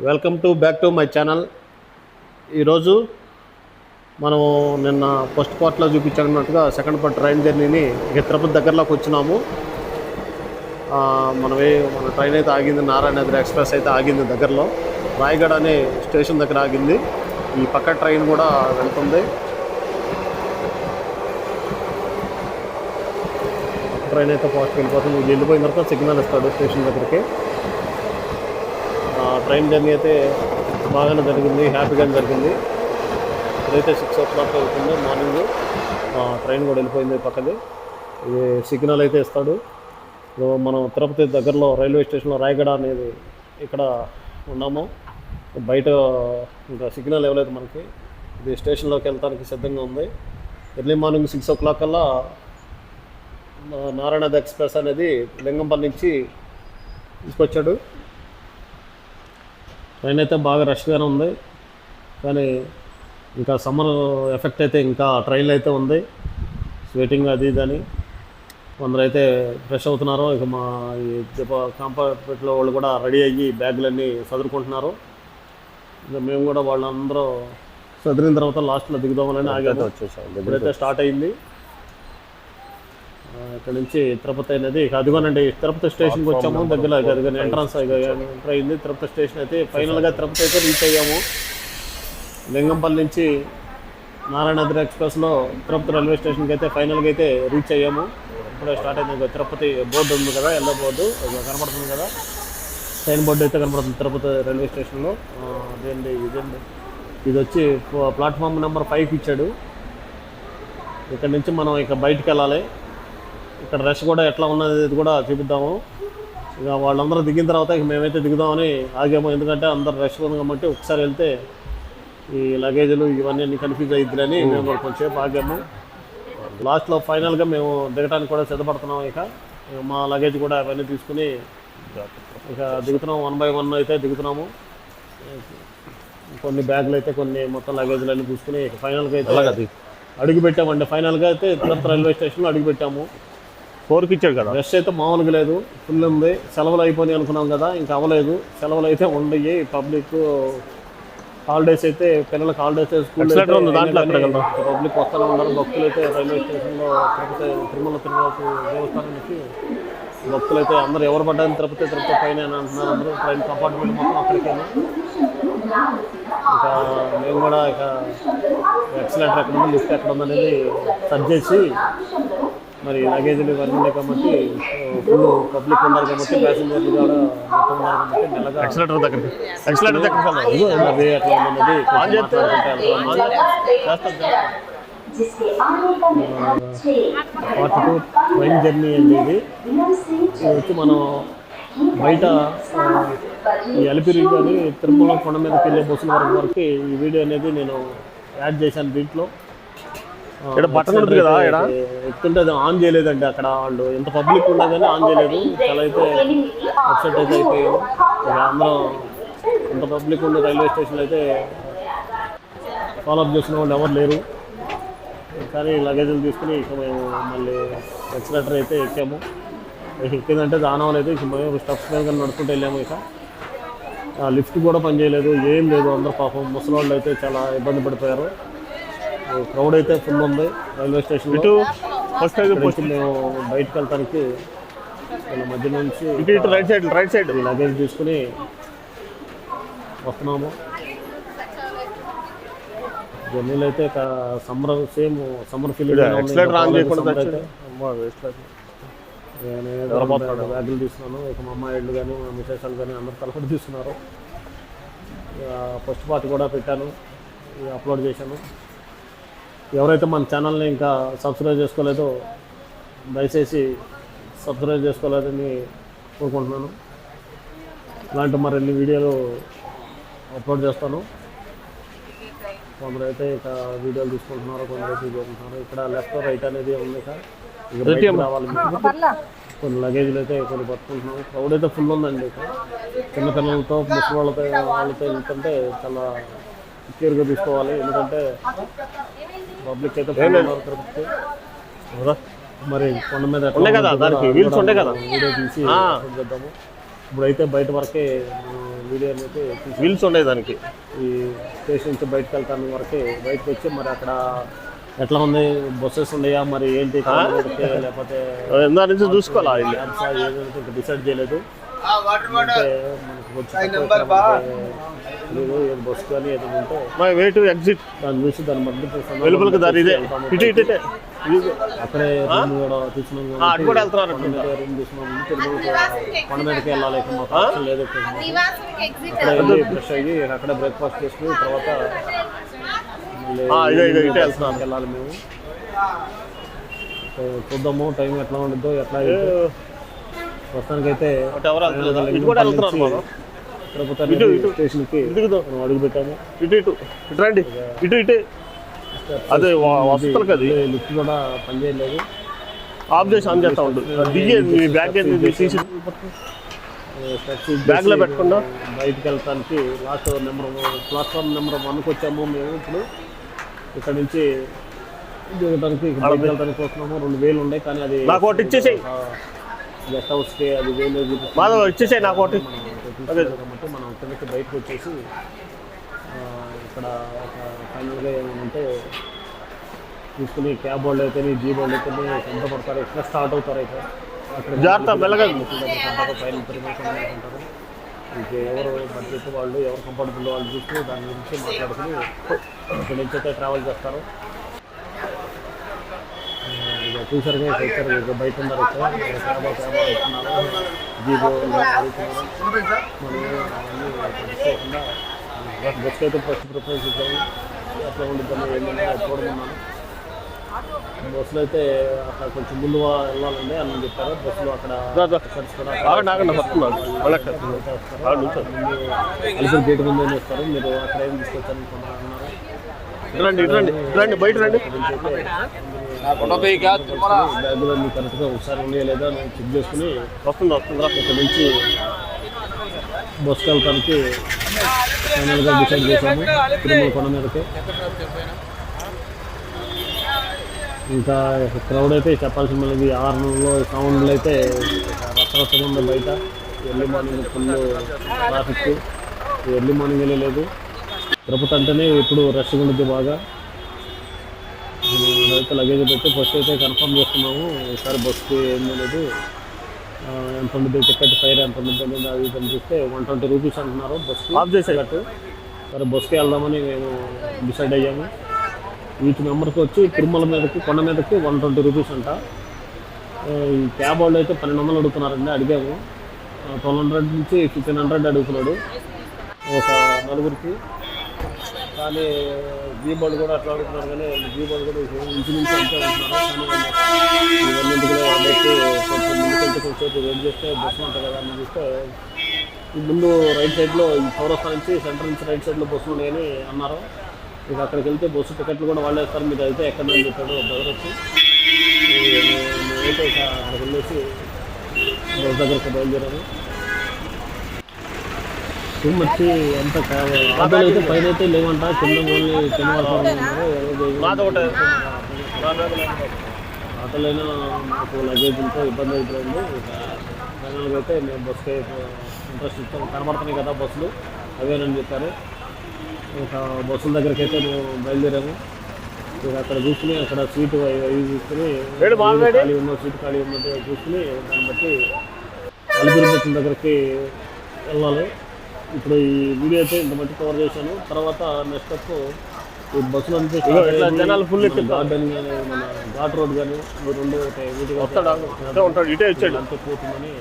Welcome to back to my channel. ఈరోజు మనము నిన్న ఫస్ట్ పార్ట్లో చూపించినట్టుగా సెకండ్ పార్ట్ ట్రైన్ జర్నీని ఇక తిరుపతి దగ్గరలోకి వచ్చినాము. మన ట్రైన్ అయితే ఆగింది, నారాయణాద్రి ఎక్స్ప్రెస్ అయితే ఆగింది దగ్గరలో. రాయగడ అనే స్టేషన్ దగ్గర ఆగింది. ఈ పక్క ట్రైన్ కూడా వెళ్తుంది. ట్రైన్ అయితే ఫాస్ట్ వెళ్ళిపోతుంది. ఇది వెళ్ళిపోయిన తర్వాత సిగ్నల్ ఇస్తాడు స్టేషన్ దగ్గరికి. ట్రైన్ జర్నీ అయితే బాగానే జరిగింది, హ్యాపీగానే జరిగింది. ఇదైతే 6 o'clock అవుతుంది మార్నింగ్. ట్రైన్ కూడా వెళ్ళిపోయింది పక్కది. ఇది సిగ్నల్ అయితే ఇస్తాడు. మనం తిరుపతి దగ్గరలో రైల్వే స్టేషన్లో రాయగడ అనేది ఇక్కడ ఉన్నాము. బయట ఇంకా సిగ్నల్ ఇవ్వలేదు మనకి. ఇది స్టేషన్లోకి వెళ్తానికి సిద్ధంగా ఉంది. ఎర్లీ మార్నింగ్ 6 o'clock కల్లా నారాయణాద్రి ఎక్స్ప్రెస్ అనేది లింగంపల్లి నుంచి తీసుకొచ్చాడు. ట్రైన్ అయితే బాగా రష్గానే ఉంది, కానీ ఇంకా సమ్మర్ ఎఫెక్ట్ అయితే ఇంకా ట్రైన్లో అయితే ఉంది. స్వెటింగ్ అది ఇదని కొందరైతే ఫ్రెష్ అవుతున్నారు. ఇక మా ఈ కాంపార్ట్మెంట్లో వాళ్ళు కూడా రెడీ అయ్యి బ్యాగులన్నీ సదురుకుంటున్నారు. ఇంకా మేము కూడా వాళ్ళందరూ సదిరిన తర్వాత లాస్ట్లో దిగుదామని ఆగాము. ఇప్పుడైతే స్టార్ట్ అయింది. ఇక్కడ నుంచి తిరుపతి అనేది అదిగోనండి, తిరుపతి స్టేషన్కి వచ్చాము. దగ్గర అదిగోని ఎంట్రన్స్ ఎంటర్ అయింది. తిరుపతి స్టేషన్ అయితే ఫైనల్గా తిరుపతి అయితే రీచ్ అయ్యాము. లింగంపల్లి నుంచి నారాయణాద్రి ఎక్స్ప్రెస్లో తిరుపతి రైల్వే స్టేషన్కి అయితే ఫైనల్గా అయితే రీచ్ అయ్యాము. ఇప్పుడే స్టార్ట్ అయింది. తిరుపతి బోర్డు ఉంది కదా, ఎల్లో బోర్డు కనబడుతుంది కదా, ట్రైన్ బోర్డు అయితే కనబడుతుంది తిరుపతి రైల్వే స్టేషన్లో. ఇదండి ఇది వచ్చి ప్లాట్ఫామ్ నెంబర్ 5కి ఇచ్చాడు. ఇక్కడ నుంచి మనం ఇక బయటికి వెళ్ళాలి. ఇక్కడ రష్ కూడా ఎట్లా ఉన్నది ఇది కూడా చూపిద్దాము. ఇక వాళ్ళందరూ దిగిన తర్వాత ఇక మేమైతే దిగుదామని ఆగాము. ఎందుకంటే అందరు రష్ ఉంది కాబట్టి ఒకసారి వెళ్తే ఈ లగేజీలు ఇవన్నీ కన్ఫ్యూజ్ అయ్యిద్దని మేము కొంచెంసేపు ఆగాము. లాస్ట్లో ఫైనల్గా మేము దిగడానికి కూడా సిద్ధపడుతున్నాము. ఇక మా లగేజ్ కూడా అవన్నీ తీసుకుని ఇక దిగుతున్నాము. 1 by 1 అయితే దిగుతున్నాము. కొన్ని బ్యాగులు అయితే కొన్ని మొత్తం లగేజీలు అన్నీ తీసుకుని ఇక ఫైనల్గా అయితే అడుగు పెట్టామండి. ఫైనల్గా అయితే తిరుపతి రైల్వే స్టేషన్లో అడుగు పెట్టాము. 4కి ఇచ్చాడు కదా. రష్ అయితే మామూలుగా లేదు, ఫుల్ ఉంది. సెలవులు అయిపోయినాయి అనుకున్నాం కదా, ఇంకా అవ్వలేదు. సెలవులు అయితే ఉండయి. పబ్లిక్ హాలిడేస్ అయితే పిల్లలకి హాలిడేస్ స్కూల్ పబ్లిక్ వస్తూనే ఉన్నారు. భక్తులు అయితే రైల్వే స్టేషన్లో తిరుమల దేవస్థానానికి భక్తులు అయితే అందరూ ఎవరు పడ్డారు తిరుపతి పైన అంటున్నారు. అందరూ ట్రైన్ కంపార్ట్మెంట్ మొత్తం అక్కడికేనా. ఇక మేము కూడా ఇక ఎక్సలేటర్ ఎక్కడ ఉంది, లిఫ్ట్ ఎక్కడ ఉందనేది సర్చ్ చేసి, మరి లగేజీలు ఇవన్నీ ఉన్నాయి కాబట్టి ఫుల్ పబ్లిక్ ఉన్నారు కాబట్టి ప్యాసింజర్లు కూడా మొత్తం ఉన్నారు కాబట్టి మెల్లగా ఎక్సలేటర్ దగ్గర అది ఎట్లా ఉందన్నది పార్ట్ 2 ట్రైన్ జర్నీ అండి. ఇది వచ్చి మనం బయట ఈ అలిపిరి కానీ తిరుమల కొండ మీదకి వెళ్ళే బస్సుల వరకు ఈ వీడియో అనేది నేను యాడ్ చేశాను. దీంట్లో బటన్ ఉంటుంది కదా, ఎత్తుంటే అది ఆన్ చేయలేదండి. అక్కడ వాళ్ళు ఎంత పబ్లిక్ ఉన్నా కానీ ఆన్ చేయలేదు. చాలా అయితే అప్సెట్ అయితే అయిపోయాము. ఇక అందరం ఎంత పబ్లిక్ ఉండే రైల్వే స్టేషన్లో అయితే ఫాలోఅప్ చేసిన వాళ్ళు ఎవరు లేరు. కానీ లగేజీలు తీసుకుని ఇక మేము మళ్ళీ ఎక్సలేటర్ అయితే ఎక్కాము. ఎక్కిందంటే దానం లేదు. ఇక మేము స్టెప్స్ మీద నడుచుకుంటూ వెళ్ళాము. ఇక లిఫ్ట్ కూడా పనిచేయలేదు, ఏం లేదు. అందరూ పాపం ముసలి వాళ్ళు అయితే చాలా ఇబ్బంది పడిపోయారు. క్రౌడ్ అయితే ఫుల్ ఉంది రైల్వే స్టేషన్లో. మేము బయటకు వెళ్తానికి ఇలా మధ్య నుంచి రైట్ సైడ్ లగేజ్ తీసుకుని వస్తున్నాము. జర్నీలో అయితే సమ్మర్ ఫీలింగ్ బ్యాగులు తీసుకున్నాను. ఇక మా అమ్మాయిళ్ళు కానీ మా మిసేసాలు కానీ అందరు తలపడి తీసుకున్నారు. ఫస్ట్ పార్ట్ కూడా పెట్టాను, అప్లోడ్ చేశాను. ఎవరైతే మన ఛానల్ని ఇంకా సబ్స్క్రైబ్ చేసుకోలేదో దయచేసి సబ్స్క్రైబ్ చేసుకోలేదని కోరుకుంటున్నాను. ఇలాంటి మరిన్ని వీడియోలు అప్లోడ్ చేస్తాను. కొందరైతే ఇక వీడియోలు తీసుకుంటున్నారు, కొందరైతే తీసుకుంటున్నారు. ఇక్కడ లెఫ్ట్ రైట్ అనేది ఉంది. ఇక రావాలి. కొన్ని లగేజీలు అయితే కొన్ని పట్టుకుంటున్నాము. క్రౌడ్ అయితే ఫుల్ ఉందండి. ఇక చిన్నపిల్లలతో ముసలి వాళ్ళతో వెళ్తుంటే చాలా కేర్గా తీసుకోవాలి. ఎందుకంటే పబ్లిక్ అయితే తిరుపతి మరి కొండ మీద కదా, దానికి వీల్స్ ఉంటాయి కదా, వీడియో తీసి చేద్దాము. ఇప్పుడైతే బయట వరకే వీడియోని అయితే తీసి వీల్స్ ఉన్నాయి దానికి. ఈ స్టేషన్ నుంచి బయటకు వెళ్తాను వరకే బయటకు వచ్చి మరి అక్కడ ఎట్లా ఉంది, బస్సెస్ ఉన్నాయా మరి ఏంటి లేకపోతే దాని నుంచి చూసుకోవాలా ఏదైతే ఇంకా డిసైడ్ చేయలేదు. మనకు వచ్చి బస్సు కానీ ఏదైనా ఉంటే వే టు ఎగ్జిట్ దాన్ని చూసి దాన్ని బట్టి వెలుపలికి దారి ఇదే. ఇటు ఇటు ఇటే అక్కడే రూమ్ కూడా తీసుకున్నాం. అటు కూడా వెళ్తున్నారు. రూమ్ తీసుకున్నాం. తిరుమల కొండ మీదకి వెళ్ళాలి, మాకు ఆప్షన్ లేదు. అక్కడ వెళ్ళి ఫ్రెష్ అయ్యి అక్కడే బ్రేక్ఫాస్ట్ చేసుకుని తర్వాత వెళ్ళాలి మేము. చూద్దాము టైం ఎట్లా ఉంటుందో ఎట్లా ప్రస్తుతానికి అయితే స్టేషన్కి అడుగు పెట్టాము. ఇటు ఇటు ఇటు రండి, ఇటు ఇటే అదే వస్తుంది కదా. లిఫ్ట్ కూడా పనిచేయలేదు. ఆఫ్ చేసి ఆన్ చేస్తా ఉంటుంది. దిగే మీ బ్యాగ్ తీసి బ్యాగ్లో పెట్టకుండా బయటికి వెళ్ళటానికి లాస్ట్ నెంబర్ ప్లాట్ఫామ్ నెంబర్ 1కి వచ్చాము మేము. ఇప్పుడు ఇక్కడ నుంచి దిగడానికి బయటకు వెళ్ళడానికి వస్తున్నాము. 2000 ఉన్నాయి కానీ అది నాకు ఒకటి ఇచ్చేసేయి. గెస్ట్ హౌస్కి అది 1000 మాధవ్ ఇచ్చేసేయి నాకు ఒకటి. కాబట్టి మనం కిందకి బయటకు వచ్చేసి ఇక్కడ ఒక ఫైనల్గా ఏమంటే తీసుకుని క్యాబ్ వాళ్ళు అయితే జీప్ వాళ్ళు అయితే ఎంత పడతారు, ఎక్కడ స్టార్ట్ అవుతారు అయితే అక్కడ జాగ్రత్త మెల్లగా పైన పరిమితం ఉంటారు. ఇంకా ఎవరు బడ్జెట్ వాళ్ళు ఎవరు కంఫర్టబుల్ వాళ్ళు చూస్తూ దాని గురించి మాట్లాడుకుని ఇక్కడి నుంచి అయితే ట్రావెల్ చేస్తారు. ఇక చూసారుగా వచ్చారు, ఇక బయట ఉన్నారు. క్యాబ్ అవుతున్నారు, జీప్ అడుగుతున్నారు. బస్కి అయితే ఫస్ట్ ప్రిఫరెన్స్ ఇచ్చాము. ఎట్లా ఉంటుందని ఏంటంటే చూడమన్నాను. బస్సులో అయితే అక్కడ కొంచెం ముందు వెళ్ళాలండి అని చెప్పారు. బస్సులో అక్కడ అలిపిరి గేట్ ముందు ఏం చేస్తారు, మీరు అక్కడ ఏం తీసుకొచ్చారనుకున్నారు. రండి బయట రండి. బ్యాగులో మీకు కరెక్ట్గా ఒకసారి ఉన్నాయో లేదా నేను చెక్ చేసుకుని వస్తుందా ఇక్కడ నుంచి బస్సుకి వెళ్తానికి ఫైనల్గా డిసైడ్ చేశాము. తిరుమల కొండ మీదకి ఇంకా క్రౌడ్ అయితే చెప్పాల్సిన మనకి ఆర్నూరులో సౌండ్లు అయితే రకరకాలు ఉంది బయట. Early morning full traffic, early morning వెళ్ళలేదు. తిరుపతి అంటేనే ఇప్పుడు రష్గా ఉంటుంది బాగా. అయితే లగేజ్ పెట్టి ఫస్ట్ అయితే కన్ఫర్మ్ చేసుకున్నాము. ఈసారి బస్కి ఏం లేదు, ఎంత ఉంటుంది టికెట్ ఫైర్ ఎంత ఉంటుంది అనేది అది ఇది చూస్తే 120 రూపీస్ అంటున్నారు బస్కి ఆఫ్ చేసేటట్టు. సరే బస్కి వెళ్దామని మేము డిసైడ్ అయ్యాము. ఈచ్ మెంబర్కి వచ్చి తిరుమల మీదకి కొండ మీదకి 120 రూపీస్ అంట. ఈ క్యాబ్ వాళ్ళు అయితే 1200 అడుగుతున్నారండి. అడిగాము 1200 నుంచి 1500 అడుగుతున్నాడు ఒక నలుగురికి. కానీ జీప్ వాళ్ళు కూడా అట్లా అడుగుతున్నారు, కానీ జీప్ వాళ్ళు కూడా ఇంచుమించు అంతే ఉంటున్నారు. కానీ ఇవన్నీ కూడా వాళ్ళకి కొంచెం ముందుకెళ్తే కొంచెంసేపు వెయిట్ చేస్తే బస్సు ఉంటుంది కదా అని చూస్తే ముందు రైట్ సైడ్లో ఈ చౌరస్తా నుంచి సెంటర్ నుంచి రైట్ సైడ్లో బస్సులు ఉన్నాయని అన్నారు. ఇక అక్కడికి వెళ్తే బస్సు టికెట్లు కూడా వాళ్ళే ఇస్తారు, మీరు అయితే ఎక్కడని చెప్పాడు బ్రదర్ వచ్చి. నేనైతే ఇక అక్కడికి వెళ్ళేసి బస్ దగ్గరకు బయలుదేరాను. వచ్చి అంత ఆటోలు అయితే పైన అయితే లేవంట, కింద ఓన్లీ కింద ఆటోలైనా మాకు లగేజ్ ఉంటే ఇబ్బంది అయిపోయింది. ఇక ఫైనల్గా అయితే మేము బస్కి ఇంట్రెస్ట్ ఇస్తాం, కనబడుతున్నాయి కదా బస్సులు అవేనని చెప్పారు. ఒక బస్సుల దగ్గరికి అయితే మేము బయలుదేరాము. ఇక అక్కడ చూసుకుని అక్కడ సీటు అవి చూసుకుని ఖాళీ ఉన్న సీటు ఖాళీ ఉన్నట్టు చూసుకుని దాన్ని బట్టి అలిపిరి బస్సుల దగ్గరికి వెళ్ళాలి. ఇప్పుడు ఈ వీడియో అయితే ఇంత మట్టి కవర్ చేశాను. తర్వాత నెక్స్ట్ స్టెప్ ఈ బస్సులు అంటే జనాలు ఫుల్ గార్డెన్ కానీ మన ఘాట్ రోడ్ కానీ ఈ రెండు వీటికి అంతే పోతుందని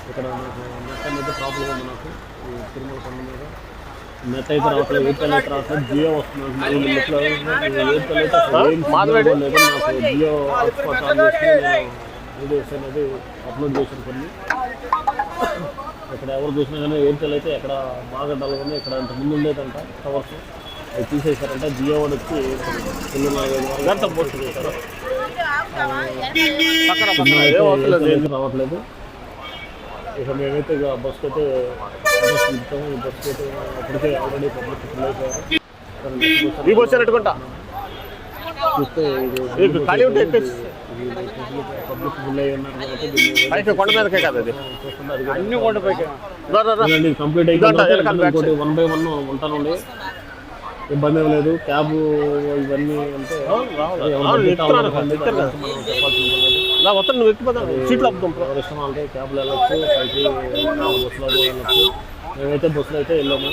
ఇక్కడ నాకు నెట్ అనేది ప్రాబ్లం ఉంది. నాకు ఈ తిరుమల కొండ మీద నెట్ అయితే రావట్లేదు, ఎయిర్టెల్ అయితే రావట్లేదు, జియో వస్తుంది. ఎయిర్టెల్ అయితే లేదు, నాకు జియో హాట్స్పాట్ ఆన్ చేసి నేను వీడియోస్ అనేది అప్లోడ్ చేశాను కొన్ని. ఇక్కడ ఎవరు చూసినా కానీ ఎయిర్టెల్ అయితే ఎక్కడ బాగా డల్గా ఉంది. ఇక్కడ అంత ముందు ఉండేదంట టవర్స్, అవి తీసేశారంట. జియో వాడు వచ్చి 4-5 పోస్ట్ చేశారు. రావట్లేదు. ఇక మేమైతే ఇక బస్కి అయితే ఇస్తాము. ఈ బస్కి అయితే అప్పటికే ఆల్రెడీ పబ్లిక్ ఫుల్ అయిపోయారు. చూస్తే పబ్లిక్ ఫుల్ అయ్యి ఉన్నారు కాబట్టి కొండ మీదకే కదా చూస్తున్నారు. ఇది కంప్లీట్ అయిపోయింది. ఇంకోటి 1 by 1 ఉంటానండి, ఇబ్బంది ఏం లేదు. క్యాబ్ ఇవన్నీ అంటే మొత్తం నువ్వు ఎక్కిపోతావు సీట్లు అప్పుతాం. ఎవరి ఇష్టం అంటే క్యాబ్లో వెళ్ళొచ్చు, పైకి బస్సులో వెళ్ళొచ్చు. మేమైతే బస్సులో అయితే వెళ్ళాము.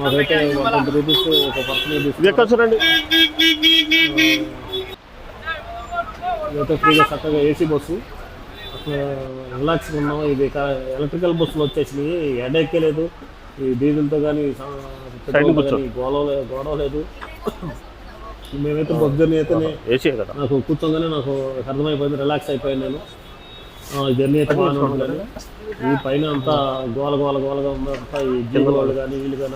మాకైతే 120 రూపీస్ ఒక పర్సన్ ఎక్కొచ్చారండి. ఇదైతే ఫ్రీగా చక్కగా ఏసీ బస్సు, అసలు రిలాక్స్గా ఉన్నాము. ఇది ఎలక్ట్రికల్ బస్సులు వచ్చేసినాయి, హెడ్ ఎక్కలేదు. ఈ డీజిల్తో కానీ గొడవ లేదు. మేమైతే బస్ జర్నీ అయితే ఏసీ కదా, నాకు కూర్చోగానే నాకు అర్థమైపోయింది, రిలాక్స్ అయిపోయాను నేను. జర్నీ అయితే బాగానే ఉంది. కానీ ఈ పైన అంతా గోలగా ఉందంతా, ఈ జీబుల వాళ్ళు కానీ వీళ్ళు కానీ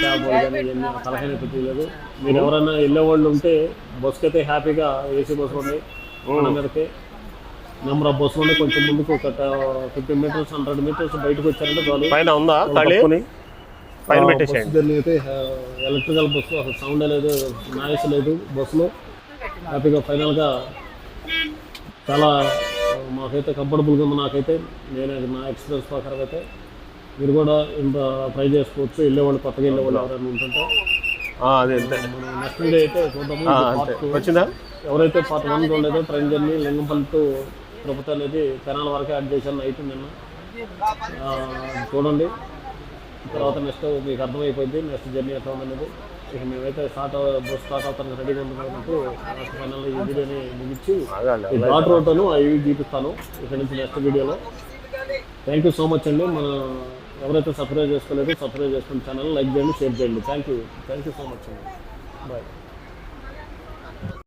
క్యాబ్ వాళ్ళు కానీ ఇవన్నీ సలహానే పెట్టలేదు. మీరు ఎవరైనా వెళ్ళే వాళ్ళు ఉంటే బస్కి అయితే హ్యాపీగా ఏసీ బస్సులు ఉన్నాయి. మన మీదకి నెంబర్ ఆఫ్ బస్సులు ఉన్నాయి. కొంచెం ముందుకు ఒక 50 మీటర్స్ 100 మీటర్స్ బయటకు వచ్చారంటే చాలు. పైన ఉందా పైన పెట్టేసేయండి. జర్నీ అయితే ఎలక్ట్రికల్ బస్సు, అసలు సౌండ్ లేదు, నాయిస్ లేదు. బస్సులో హ్యాపీగా ఫైనల్గా చాలా మాకైతే కంఫర్టబుల్గా ఉంది. నాకైతే నా ఎక్స్పీరియన్స్ ప్రకారం అయితే మీరు కూడా ఇంత ట్రై చేసుకోవచ్చు. వెళ్ళేవాళ్ళు, కొత్తగా వెళ్ళేవాళ్ళు ఎవరైనా ఉంటుంటే అదే మనం నెక్స్ట్ వీడియో అయితే చూద్దాము. వచ్చిందా? ఎవరైతే పార్ట్ 1 చూడలేదో train journey Lingampalli to Tirupati అనేది తెనాల వరకే యాడ్ చేశాను నైట్ నిన్న. చూడండి, తర్వాత నెక్స్ట్ మీకు అర్థమైపోయింది నెక్స్ట్ జర్నీ ఎట్లా ఉందనేది. ఇక మేమైతే బస్ స్టార్ట్ అవుతాను రెడీగా ఉంటున్నట్టు ఫైనల్ ఈ వీడియోని ముగించి ఈ ఘాట్ రోడ్ను అవి చూపిస్తాను ఇక్కడ నుంచి నెక్స్ట్ వీడియోలో. థ్యాంక్ యూ సో మచ్ అండి. మన ఎవరైతే సబ్స్క్రైబ్ చేసుకోలేదో సబ్స్క్రైబ్ చేసుకుని ఛానల్ లైక్ చేయండి, షేర్ చేయండి. థ్యాంక్ యూ సో మచ్ అండి. బాయ్.